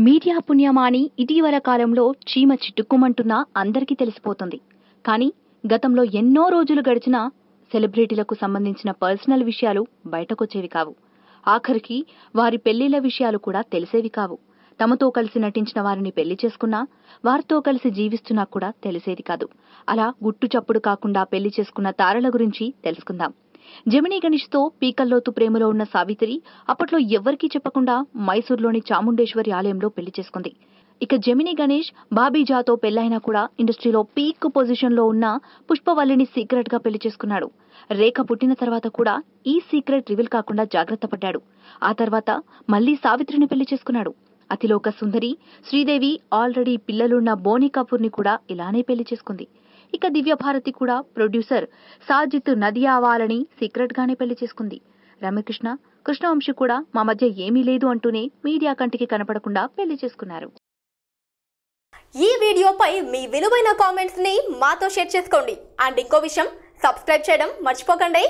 Media పుణ్యమాని ఇటీవల కాలంలో చీమ చిట్టుకుమంటున్నా అందరికీ తెలిసిపోతుంది. కానీ గతంలో ఎన్నో రోజులు గడిచినా సెలబ్రిటీలకు సంబంధించిన పర్సనల్ విషయాలు బయటకొచ్చేవి కావు. ఆఖరికి వారి పెళ్లిళ్ల విషయాలు కూడా తెలిసేవి కావు. తమతో కలిసి నటించిన వారిని పెళ్లి చేసుకున్నా, వారితో కలిసి జీవిస్తున్నా కూడా తెలిసేది కాదు. అలా గుట్టు చప్పుడు కాకుండా పెళ్లి చేసుకున్న తారల గురించి తెలుసుకుందాం. జెమినీ గణేష్ తో పీకల్లోతు ప్రేమలో ఉన్న సావిత్రి అప్పట్లో ఎవ్వరికీ చెప్పకుండా మైసూర్లోని చాముండేశ్వరి ఆలయంలో పెళ్లి చేసుకుంది. ఇక జెమినీ గణేష్ బాబీజాతో పెళ్లైనా కూడా ఇండస్ట్రీలో పీక్ పొజిషన్ లో ఉన్న పుష్పవల్లిని సీక్రెట్ గా పెళ్లి చేసుకున్నాడు. రేఖ పుట్టిన తర్వాత కూడా ఈ సీక్రెట్ రివీల్ కాకుండా జాగ్రత్త పడ్డాడు. ఆ తర్వాత మళ్లీ సావిత్రిని పెళ్లి చేసుకున్నాడు. అతిలోక సుందరి శ్రీదేవి ఆల్రెడీ పిల్లలున్న బోనీ కపూర్ ని కూడా ఇలానే పెళ్లి చేసుకుంది. ఇక దివ్యభారతి కూడా ప్రొడ్యూసర్ సాజిద్ నదియావాలని సీక్రెట్ గానే పెళ్లి చేసుకుంది. రమ్యకృష్ణ, కృష్ణవంశీ కూడా మా మధ్య ఏమీ లేదు అంటూనే మీడియా కంటికి కనపడకుండా పెళ్లి చేసుకున్నారు. ఈ వీడియోపై మీ విలువైన కామెంట్స్ ని మాతో షేర్ చేసుకోండి. అండ్ ఇంకో విషయం, సబ్స్క్రైబ్ చేయడం మర్చిపోకండి.